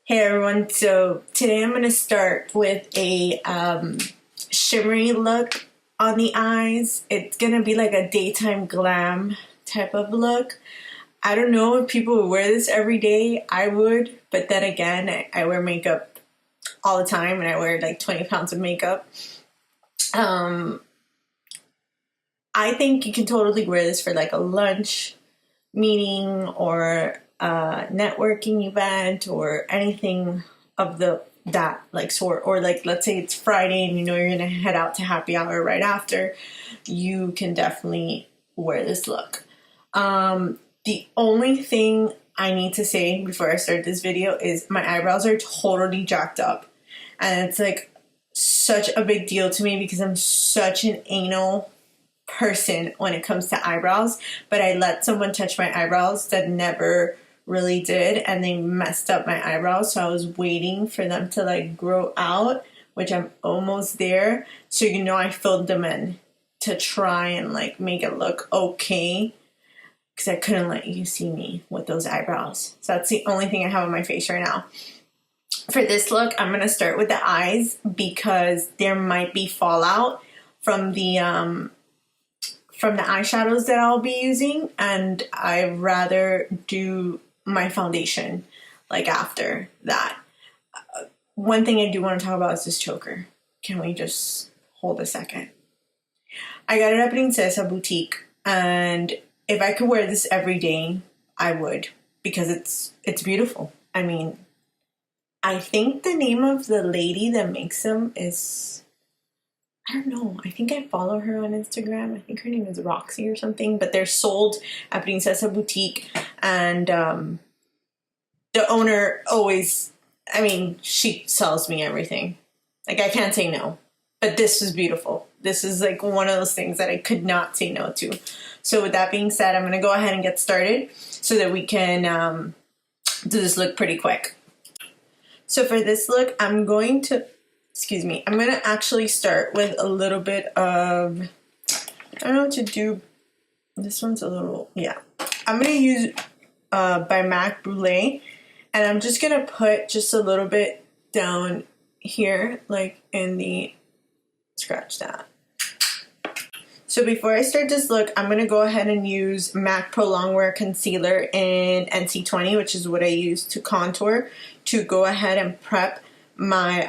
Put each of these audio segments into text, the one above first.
Hey everyone, so today I'm going to start with a shimmery look on the eyes. It's going to be like a daytime glam type of look. I don't know if people would wear this every day. I would, but then again, I wear makeup all the time and I wear like 20 pounds of makeup. I think you can totally wear this for like a lunch meeting or a networking event or anything of that like sort, or like let's say it's Friday and you know you're gonna head out to happy hour right after. You can definitely wear this look. The only thing I need to say before I start this video is my eyebrows are totally jacked up, and it's like such a big deal to me because I'm such an anal person when it comes to eyebrows, but I let someone touch my eyebrows that never really did, and they messed up my eyebrows, so I was waiting for them to like grow out, which I'm almost there. So you know I filled them in to try and like make it look okay because I couldn't let you see me with those eyebrows. So that's the only thing I have on my face right now. For this look, I'm going to start with the eyes because there might be fallout from the eyeshadows that I'll be using, and I'd rather do my foundation like after that. One thing I do want to talk about is this choker. Can we just hold a second? I got it at Princesa Boutique, and if I could wear this every day, I would, because it's beautiful. I mean, I think the name of the lady that makes them is, I don't know. I think I follow her on Instagram. I think her name is Roxy or something. But they're sold at Princesa Boutique. And the owner always, I mean, she sells me everything. Like, I can't say no. But this was beautiful. This is like one of those things that I could not say no to. So with that being said, I'm going to go ahead and get started so that we can do this look pretty quick. So for this look, I'm going to actually start with a little bit of, I don't know what to do. This one's a little, yeah. I'm going to use by MAC Brule, and I'm just going to put just a little bit down here, like in the, scratch that. So before I start this look, I'm going to go ahead and use MAC Pro Longwear Concealer in NC20, which is what I use to contour, to go ahead and prep my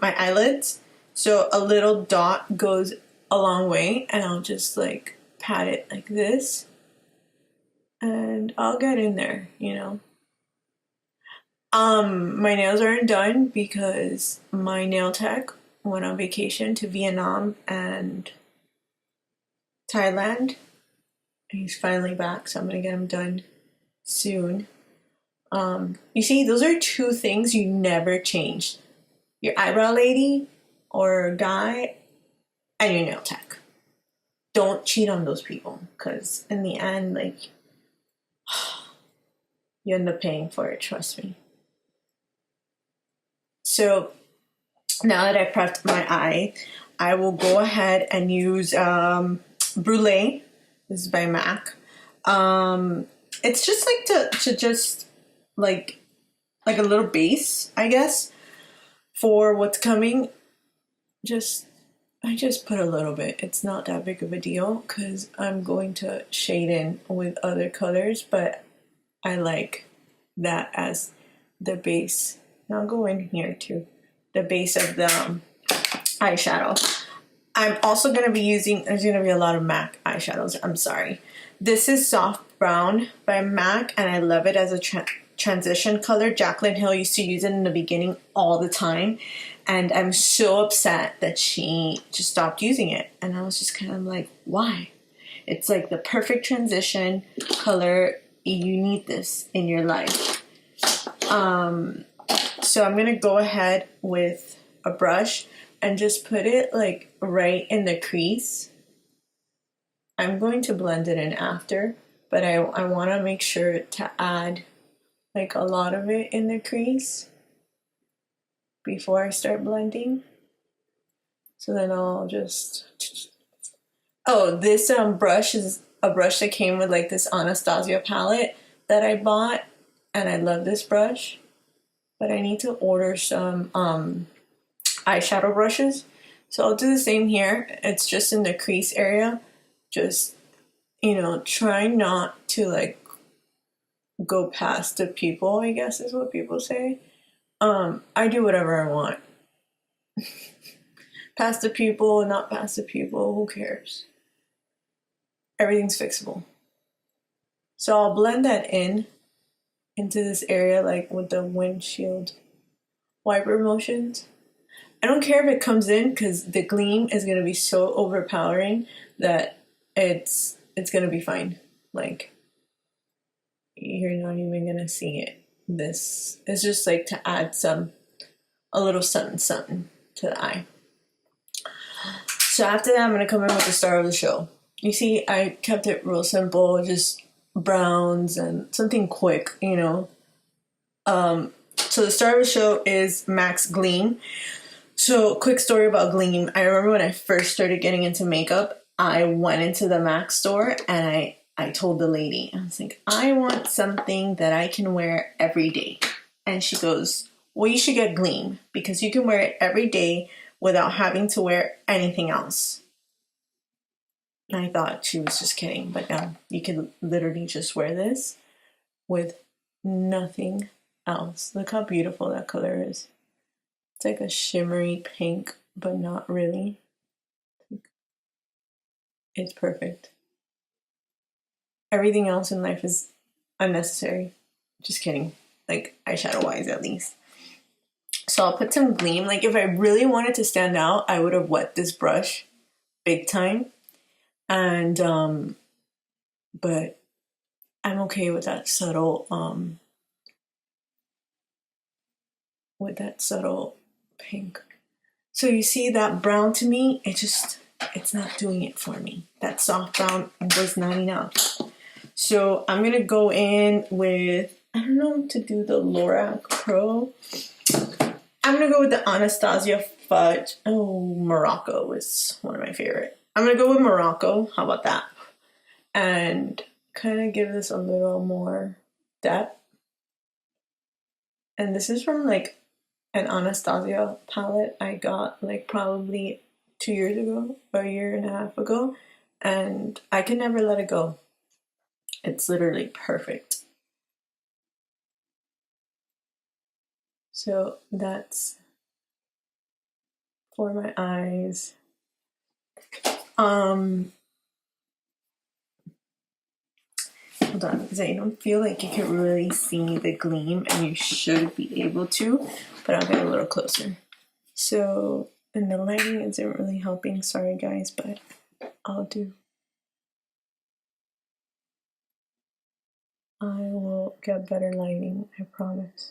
my eyelids. So a little dot goes a long way, and I'll just like pat it like this, and I'll get in there, you know. My nails aren't done because my nail tech went on vacation to Vietnam and Thailand. He's finally back, so I'm gonna get him done soon. You see, those are two things you never change: your eyebrow lady or guy and your nail tech. Don't cheat on those people, because in the end, like, you end up paying for it, trust me. So now that I prepped my eye, I will go ahead and use Brule. This is by MAC. It's just like to just like a little base, I guess, for what's coming. I just put a little bit. It's not that big of a deal because I'm going to shade in with other colors, but I like that as the base. Now I'll go in here too, the base of the eyeshadow. I'm also going to be using, there's going to be a lot of MAC eyeshadows, I'm sorry. This is Soft Brown by MAC, and I love it as a transition color. Jaclyn Hill used to use it in the beginning all the time, and I'm so upset that she just stopped using it. And I was just kind of like, why? It's like the perfect transition color. You need this in your life. So I'm going to go ahead with a brush and just put it like right in the crease. I'm going to blend it in after, but I want to make sure to add like a lot of it in the crease before I start blending. So then I'll just, oh, this brush is a brush that came with like this Anastasia palette that I bought, and I love this brush. but I need to order some eyeshadow brushes. So I'll do the same here. It's just in the crease area. Just, you know, try not to like go past the pupil, I guess is what people say. I do whatever I want. Past the pupil, not past the pupil, who cares? Everything's fixable. So I'll blend that into this area like with the windshield wiper motions. I don't care if it comes in because the gleam is going to be so overpowering that it's going to be fine. Like, you're not even going to see it. This is just like to add a little something to the eye. So after that, I'm going to come in with the star of the show. You see, I kept it real simple, just browns and something quick, you know. So the star of the show is MAC's Gleam. So quick story about Gleam. I remember when I first started getting into makeup, I went into the MAC store and I told the lady, I was like, I want something that I can wear every day. And she goes, well, you should get Gleam because you can wear it every day without having to wear anything else. And I thought she was just kidding, but no, you can literally just wear this with nothing else. Look how beautiful that color is. It's like a shimmery pink, but not really. It's perfect. Everything else in life is unnecessary. Just kidding. Like eyeshadow wise, at least. So I'll put some Gleam. Like if I really wanted to stand out, I would have wet this brush big time. And but I'm okay with that subtle pink. So you see that brown to me, it's not doing it for me. That soft brown was not enough. So I'm gonna go in with, I don't know to do the Lorac Pro. I'm gonna go with the Anastasia Fudge. Oh, Morocco is one of my favorite. I'm gonna go with Morocco. How about that? And kind of give this a little more depth. And this is from like an Anastasia palette I got like probably 2 years ago, or a year and a half ago, and I can never let it go. It's literally perfect. So that's for my eyes. Hold on, because I don't feel like you can really see the gleam, and you should be able to, but I'll get a little closer. So, and the lighting isn't really helping, sorry guys, but I'll do. I will get better lighting, I promise.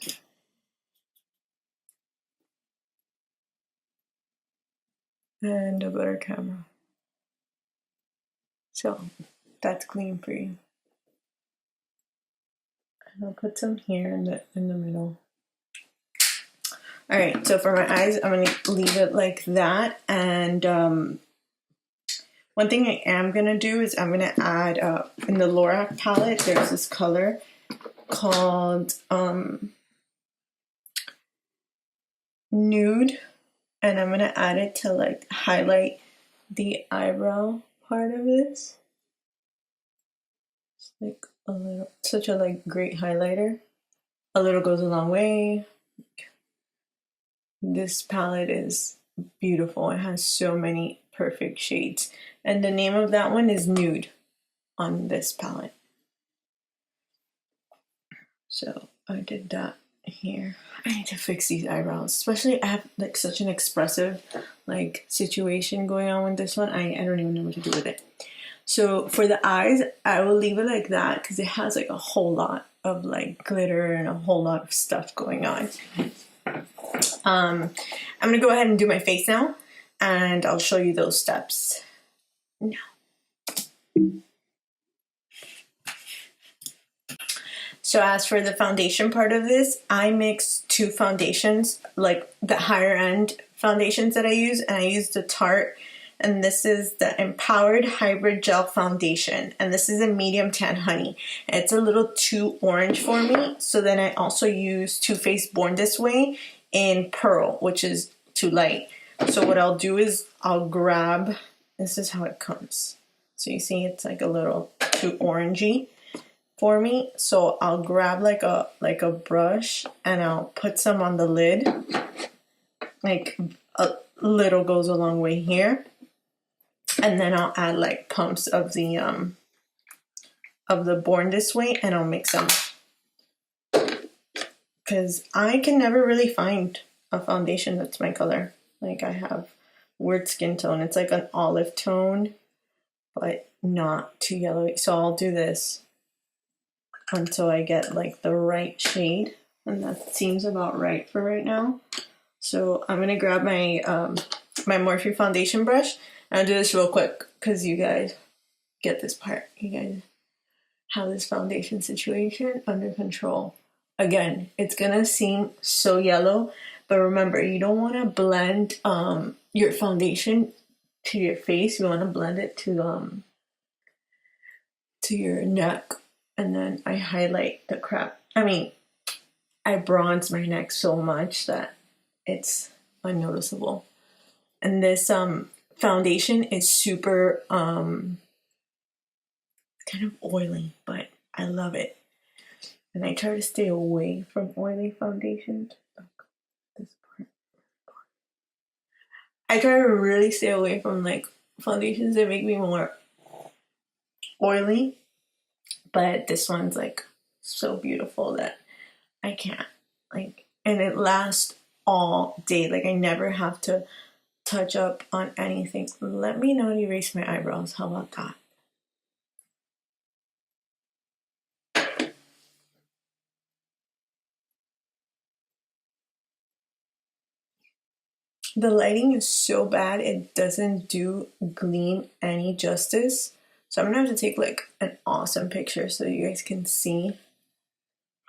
And a better camera. So, that's Gleam for you. And I'll put some here in the middle. Alright, so for my eyes, I'm going to leave it like that. And one thing I am going to do is I'm going to add, in the Lorac palette, there's this color called Nude. And I'm going to add it to like highlight the eyebrow part of this. It's like a little, such a like great highlighter. A little goes a long way. This palette is beautiful. It has so many perfect shades. And the name of that one is Nude on this palette. So I did that here. I need to fix these eyebrows. Especially I have like such an expressive like situation going on with this one. I don't even know what to do with it. So for the eyes, I will leave it like that because it has like a whole lot of like glitter and a whole lot of stuff going on. I'm gonna go ahead and do my face now, and I'll show you those steps now. So as for the foundation part of this, I mix two foundations, like the higher end foundations that I use, and I use the Tarte and this is the Empowered Hybrid Gel Foundation, and this is a medium tan honey. It's a little too orange for me, so then I also use Too Faced Born This Way in Pearl, which is too light. So what I'll do is I'll grab, this is how it comes. So you see it's like a little too orangey for me. So I'll grab like a brush and I'll put some on the lid. Like a little goes a long way here. And then I'll add like pumps of the Born This Way, and I'll mix them. Because I can never really find a foundation that's my color. Like I have weird skin tone. It's like an olive tone, but not too yellowy. So I'll do this until I get like the right shade. And that seems about right for right now. So I'm gonna grab my my Morphe foundation brush, and I'll do this real quick because you guys get this part. You guys have this foundation situation under control. Again, it's gonna seem so yellow, but remember, you don't want to blend your foundation to your face. You want to blend it to your neck, and then I highlight the crap. I mean, I bronze my neck so much that it's unnoticeable. And this foundation is super kind of oily, but I love it. And I try to stay away from oily foundations. This part. I try to really stay away from like foundations that make me more oily. But this one's like so beautiful that I can't. Like, and it lasts all day. Like I never have to touch up on anything. Let me not erase my eyebrows. How about that? The lighting is so bad, it doesn't do Gleam any justice. So I'm gonna have to take like an awesome picture so you guys can see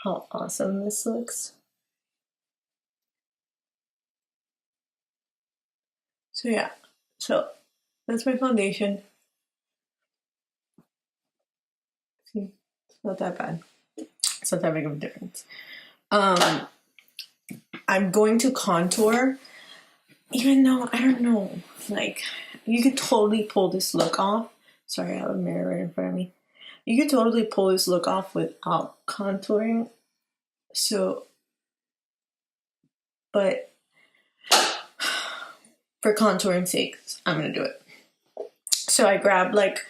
how awesome this looks. So yeah, so that's my foundation. See, it's not that bad. It's not that big of a difference. I'm going to contour, even though I don't know, like you could totally pull this look off. Sorry, I have a mirror right in front of me. You could totally pull this look off without contouring. So, but for contouring sake, I'm gonna do it. So I grabbed like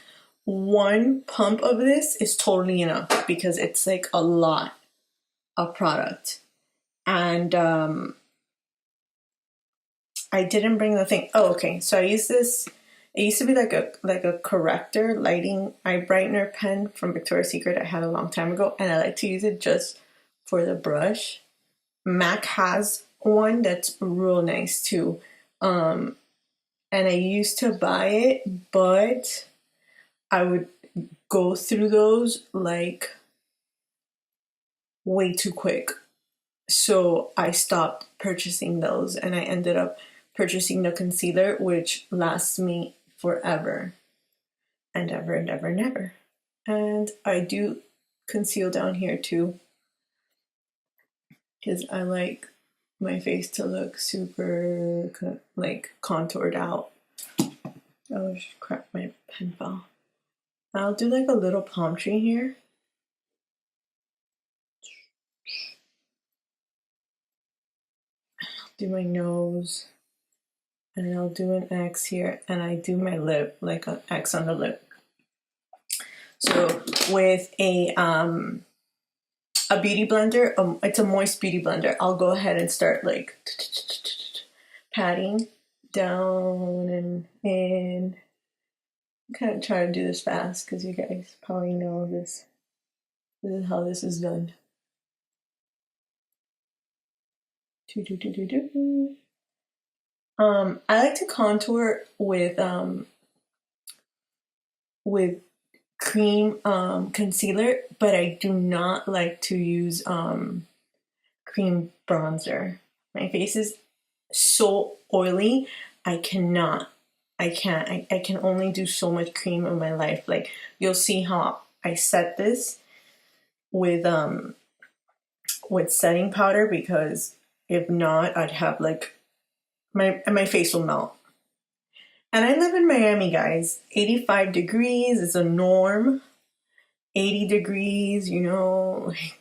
one pump of this is totally enough because it's like a lot of product. And I didn't bring the thing. Oh, okay. So I use this. It used to be like a corrector lighting eye brightener pen from Victoria's Secret I had a long time ago, and I like to use it just for the brush. MAC has one that's real nice too. And I used to buy it, but I would go through those like way too quick. So I stopped purchasing those, and I ended up purchasing the concealer, which lasts me forever and ever and ever and ever. And I do conceal down here too, because I like my face to look super like contoured out. Oh crap, my pen fell. I'll do like a little palm tree here. I'll do my nose, and I'll do an X here, and I do my lip, like an X on the lip. So with a beauty blender, it's a moist beauty blender, I'll go ahead and start like patting down and in. I'm kind of trying to do this fast because you guys probably know this. This is how this is done. I like to contour with cream concealer, but I do not like to use cream bronzer. My face is so oily, I cannot I can't. I can only do so much cream in my life. Like, you'll see how I set this with setting powder, because if not, I'd have like my face will melt. And I live in Miami, guys. 85 degrees is a norm. 80 degrees, you know, like,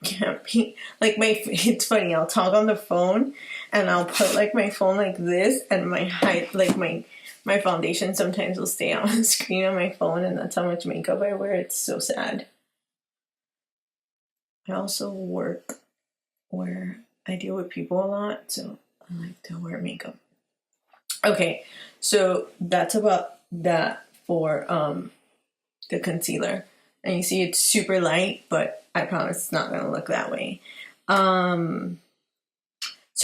can't be like it's funny, I'll talk on the phone and I'll put like my phone like this, and my height, like my foundation sometimes will stay on the screen on my phone, and that's how much makeup I wear. It's so sad. I also work where I deal with people a lot, so I like to wear makeup. Okay, so that's about that for the concealer. And you see it's super light, but I promise it's not going to look that way. So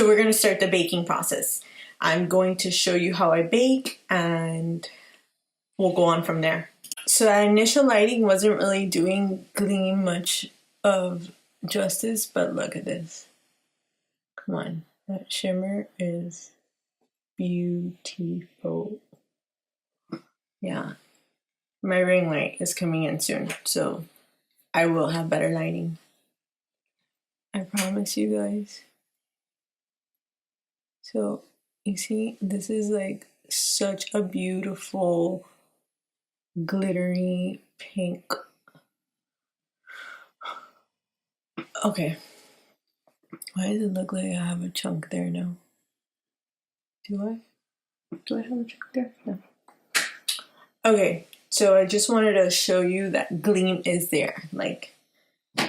we're going to start the baking process. I'm going to show you how I bake, and we'll go on from there. So that initial lighting wasn't really doing Gleam much of justice, but look at this. Come on, that shimmer is beautiful. Yeah. My ring light is coming in soon, so I will have better lighting. I promise you guys. So, you see, this is like such a beautiful, glittery pink. Okay. Why does it look like I have a chunk there now? Do I? Do I have a chunk there? No. Okay, so I just wanted to show you that Gleam is there. Like,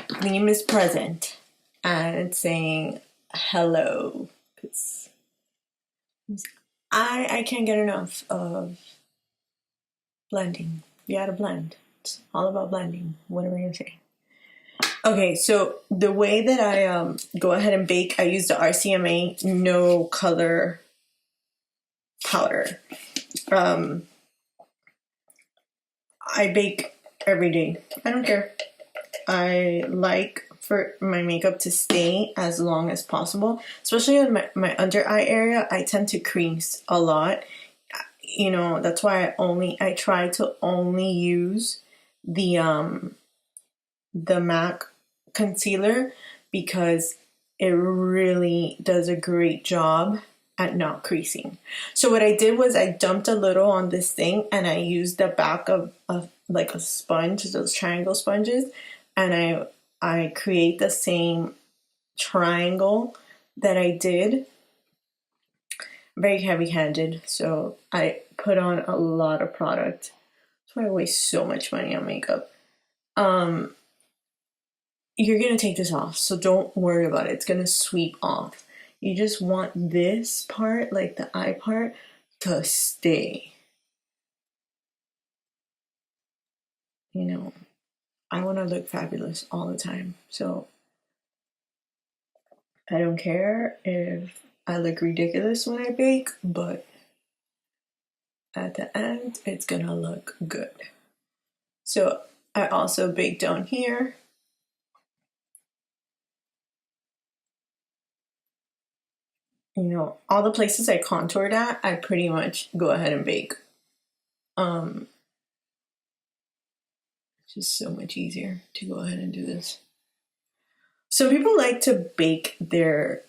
Gleam is present, and it's saying hello. Because I can't get enough of blending. You gotta blend. It's all about blending. What am I gonna say? Okay, so the way that I go ahead and bake, I use the RCMA No color powder. I bake every day. I don't care. I like for my makeup to stay as long as possible, especially in my under eye area. I tend to crease a lot. You know, that's why I try to only use the MAC concealer, because it really does a great job at not creasing. So what I did was I dumped a little on this thing, and I used the back of like a sponge, those triangle sponges, and I create the same triangle that I did. Very heavy-handed, so I put on a lot of product. That's why I waste so much money on makeup. You're gonna take this off, so don't worry about it. It's gonna sweep off. You just want this part, like the eye part, to stay. You know, I want to look fabulous all the time, so I don't care if I look ridiculous when I bake, but at the end, it's gonna look good. So I also bake down here. You know, all the places I contoured at, I pretty much go ahead and bake. It's just so much easier to go ahead and do this. Some people like to bake their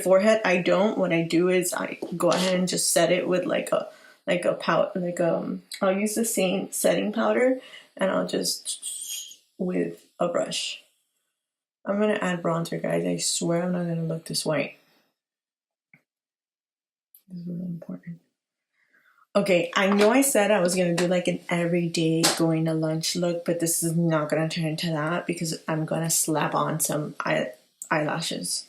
forehead. I don't. What I do is I go ahead and just set it with I'll use the same setting powder, and I'll just with a brush. I'm gonna add bronzer, guys. I swear I'm not gonna look this white. This is really important. Okay, I know I said I was gonna do like an everyday going to lunch look, but this is not gonna turn into that, because I'm gonna slap on some eyelashes.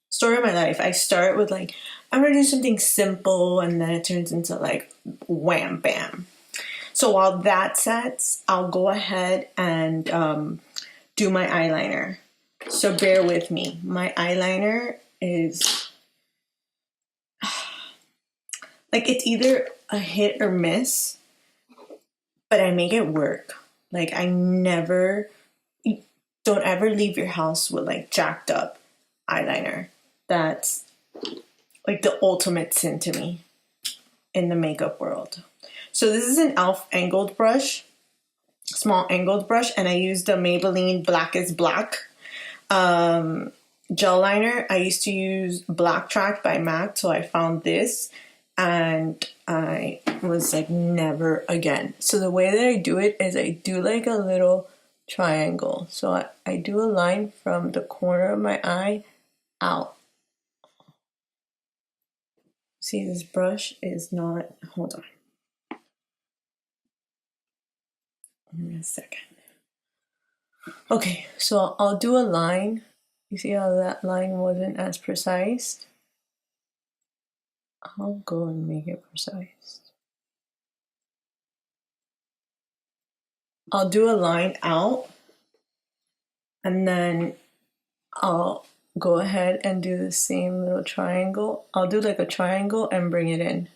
Story of my life. I start with like, I'm gonna do something simple, and then it turns into like wham bam. So while that sets, I'll go ahead and do my eyeliner. So bear with me. My eyeliner is like, it's either a hit or miss, but I make it work. Like, don't ever leave your house with like jacked up eyeliner. that's like the ultimate sin to me in the makeup world. So this is an e.l.f. angled brush, small angled brush, and I used the Maybelline Blackest Black gel liner. I used to use Black Track by MAC, so I found this and I was like, never again. So the way that I do it is I do like a little triangle. So I do a line from the corner of my eye out. See, this brush is not, hold on. Give me a second. Okay, so I'll do a line. You see how that line wasn't as precise? I'll go and make it precise. I'll do a line out, and then I'll go ahead and do the same little triangle. I'll do like a triangle and bring it in.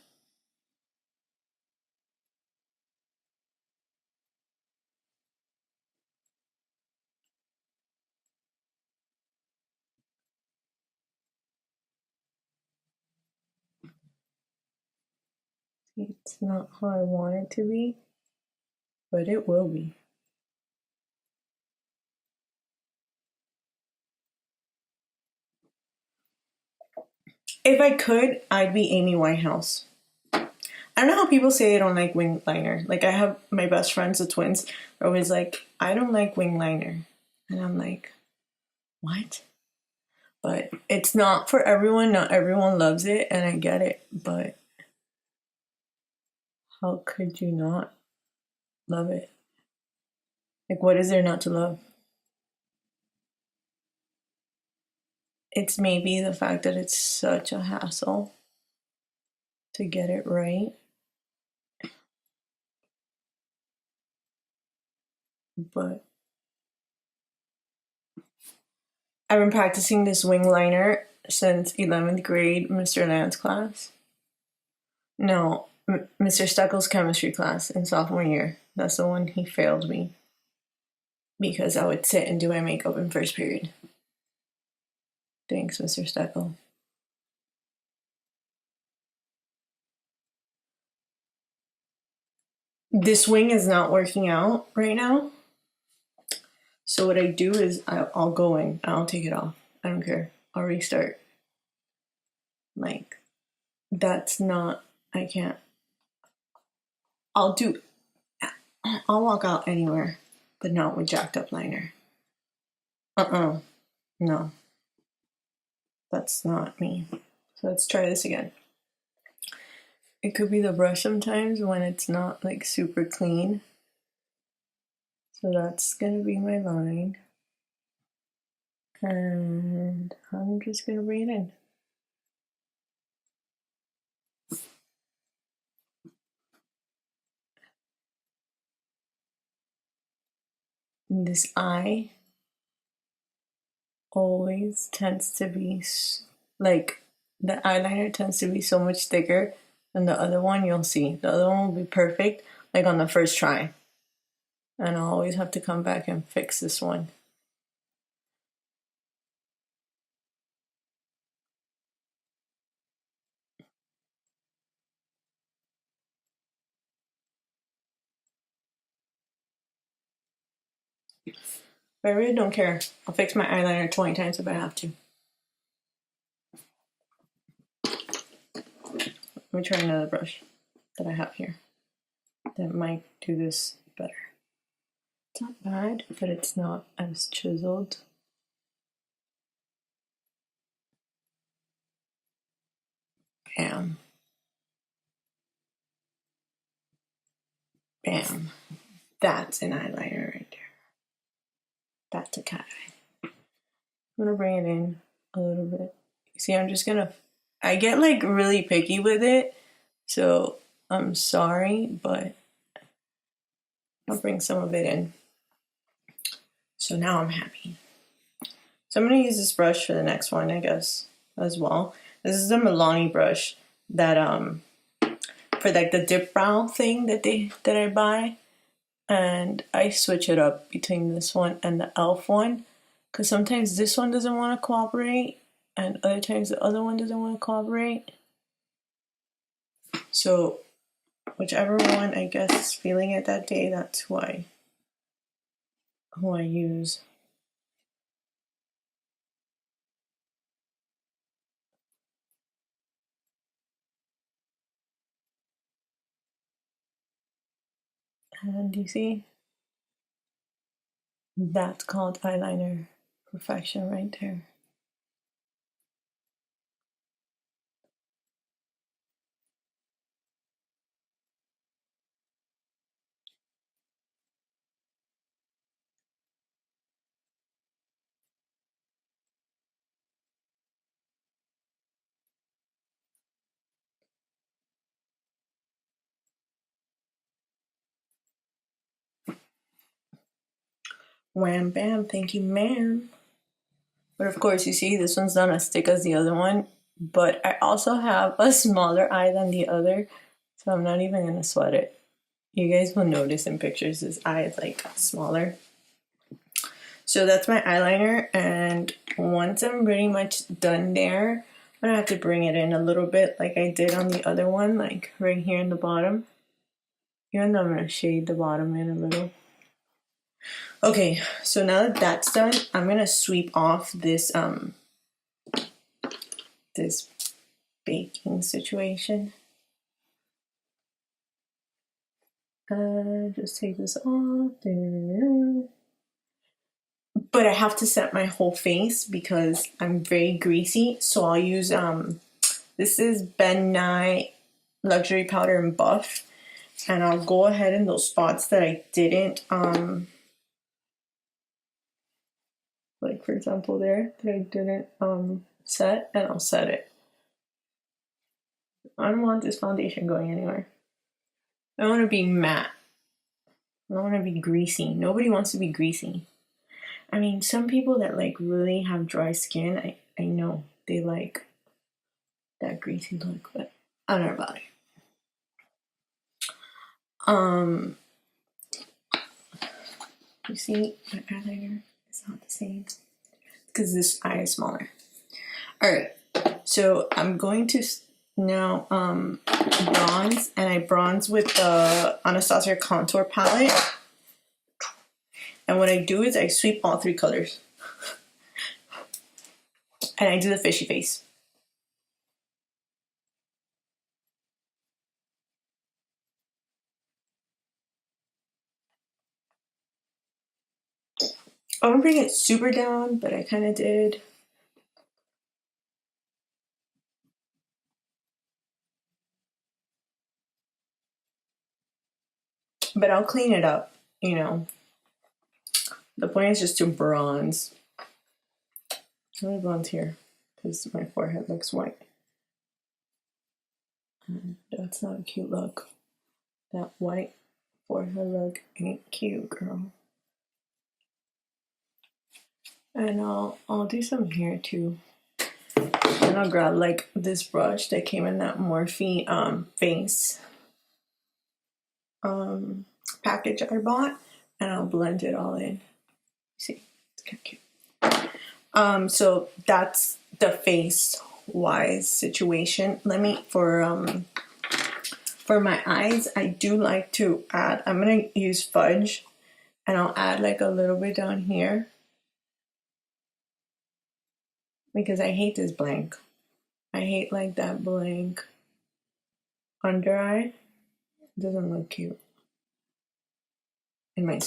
It's not how I want it to be, but it will be. If I could, I'd be Amy Winehouse. I don't know how people say they don't like wing liner. Like, I have my best friends, the twins, are always like, I don't like wing liner. And I'm like, what? But it's not for everyone. Not everyone loves it, and I get it. But how could you not love it? Like, what is there not to love? It's maybe the fact that it's such a hassle to get it right. But I've been practicing this wing liner since 11th grade, Mr. Land's class. No, Mr. Stuckle's chemistry class in sophomore year. That's the one he failed me because I would sit and do my makeup in first period. Thanks, Mr. Stuckle. This wing is not working out right now. So what I do is I'll go in. I'll take it off. I don't care. I'll restart. Like, that's not, I can't. I'll walk out anywhere, but not with jacked up liner. No. That's not me. So let's try this again. It could be the brush sometimes when it's not like super clean. So that's gonna be my line. And I'm just gonna bring it in. This eye always tends to be like, the eyeliner tends to be so much thicker than the other one. You'll see the other one will be perfect like on the first try, and I'll always have to come back and fix this one. But I really don't care. I'll fix my eyeliner 20 times if I have to. Let me try another brush that I have here that might do this better. It's not bad, but it's not as chiseled. Bam. Bam. That's an eyeliner right there. That's a cat eye. I'm gonna bring it in a little bit. See, I get like really picky with it, so I'm sorry, but I'll bring some of it in. So now I'm happy. So I'm gonna use this brush for the next one, I guess, as well. This is the Milani brush that for like the dip brow thing that I buy, and I switch it up between this one and the e.l.f. one, because sometimes this one doesn't want to cooperate and other times the other one doesn't want to cooperate. So whichever one I guess is feeling it that day, that's who I use. And you see, that's called eyeliner perfection right there. Wham bam, thank you ma'am. But of course, you see, this one's not as thick as the other one, but I also have a smaller eye than the other, so I'm not even gonna sweat it. You guys will notice in pictures this eye is like smaller. So that's my eyeliner, and once I'm pretty much done there, I'm gonna have to bring it in a little bit like I did on the other one, like right here in the bottom. Even though I'm gonna shade the bottom in a little. Okay, so now that that's done, I'm gonna sweep off this this baking situation. Just take this off. But I have to set my whole face because I'm very greasy. So I'll use this is Ben Nye Luxury Powder and Buff, and I'll go ahead in those spots that I didn't like, for example, there that I didn't set, and I'll set it. I don't want this foundation going anywhere. I want to be matte. I don't want to be greasy. Nobody wants to be greasy. I mean, some people that like really have dry skin, I know they like that greasy look, but I don't know about it. You see, my eyeliner is not the same because this eye is smaller. All right, so I'm going to now bronze, and I bronze with the Anastasia contour palette. And what I do is I sweep all three colors. And I do the fishy face. I won't bring it super down, but I kind of did. But I'll clean it up, you know. The point is just to bronze. Let me bronze here, because my forehead looks white. And that's not a cute look. That white forehead look ain't cute, girl. And I'll do some here too. And I'll grab like this brush that came in that Morphe face package I bought, and I'll blend it all in. See, it's kind of cute. So that's the face wise situation. Let me for my eyes, I do like to add, I'm gonna use fudge, and I'll add like a little bit down here because I hate this blank. I hate like that blank under eye. It doesn't look cute in my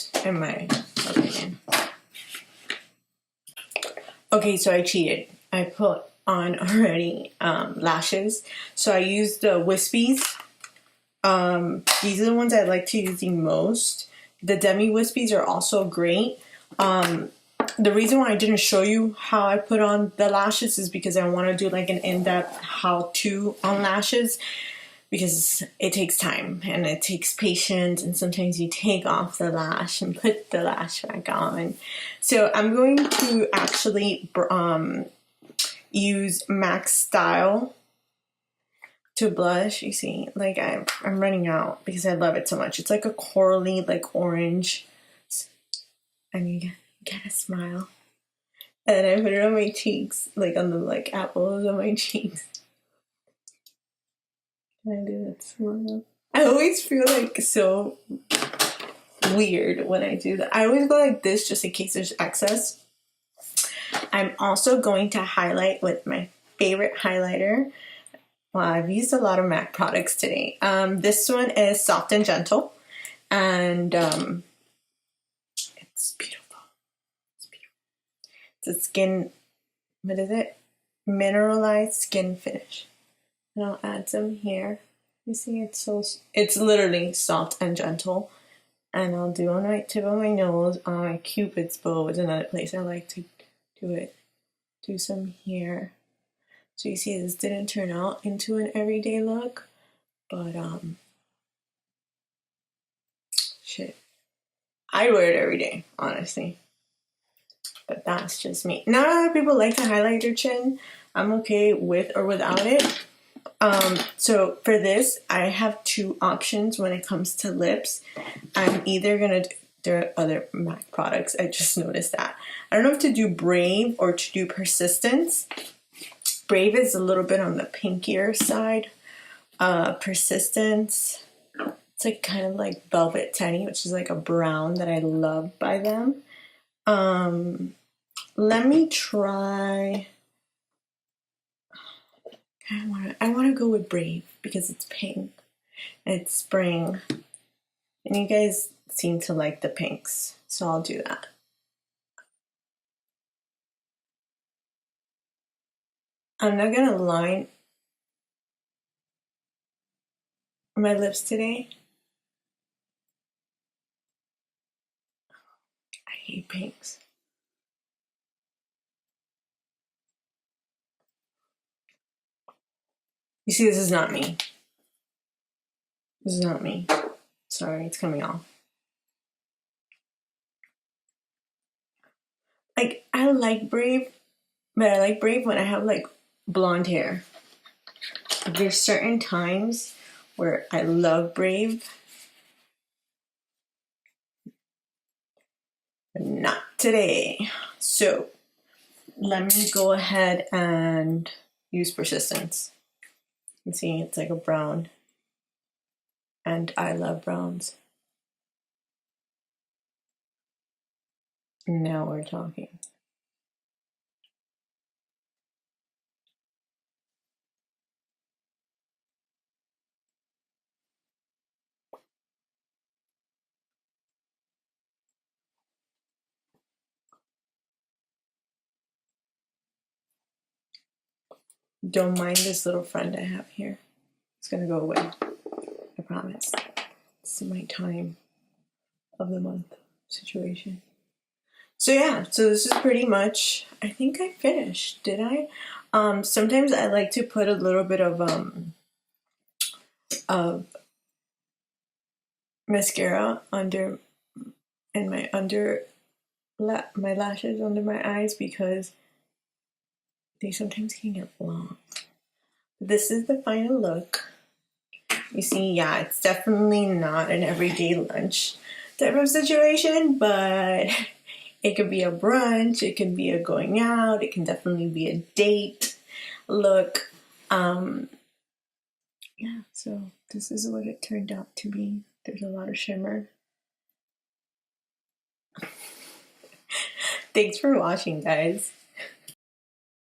opinion. Okay, so I cheated. I put on already lashes. So I used the Wispies. These are the ones I like to use the most. The Demi Wispies are also great. The reason why I didn't show you how I put on the lashes is because I want to do like an in-depth how-to on lashes, because it takes time and it takes patience, and sometimes you take off the lash and put the lash back on. So I'm going to actually use Max Style to blush. You see, like I'm running out because I love it so much. It's like a corally, like orange, and you get a smile. and I put it on my cheeks, like on the like apples on my cheeks. Can I do that smile? I always feel like so weird when I do that. I always go like this just in case there's excess. I'm also going to highlight with my favorite highlighter. Well, I've used a lot of MAC products today. This one is Soft and Gentle, and it's beautiful. It's beautiful. It's a skin, what is it? Mineralized skin finish. And I'll add some here. You see, it's literally soft and gentle. And I'll do on my tip of my nose, on my Cupid's bow is another place I like to do it. Do some here. So you see, this didn't turn out into an everyday look, but shit, I wear it every day, honestly. But that's just me. Not a lot of people like to highlight their chin. I'm okay with or without it. So for this, I have two options when it comes to lips. I'm either gonna there are other MAC products. I just noticed that. I don't know if to do Brave or to do Persistence. Brave is a little bit on the pinkier side. Persistence, it's like kind of like Velvet Tenny, which is like a brown that I love by them. Let me try. I wanna go with Brave because it's pink. It's spring. And you guys seem to like the pinks, so I'll do that. I'm not gonna line my lips today. I hate pinks. You see, this is not me. This is not me. Sorry, it's coming off. Like, I like Brave, but I like Brave when I have like blonde hair. There's certain times where I love Brave, but not today. So let me go ahead and use Persistence. You see, it's like a brown, and I love browns. Now we're talking. Don't mind this little friend I have here. It's gonna go away. I promise. It's my time of the month situation. So yeah, so this is pretty much, I think I finished, did I? Sometimes I like to put a little bit of mascara under, in my my lashes under my eyes because they sometimes can get long. This is the final look. You see, yeah, it's definitely not an everyday lunch type of situation, but it could be a brunch, it can be a going out, it can definitely be a date look. Yeah, so this is what it turned out to be. There's a lot of shimmer. Thanks for watching, guys.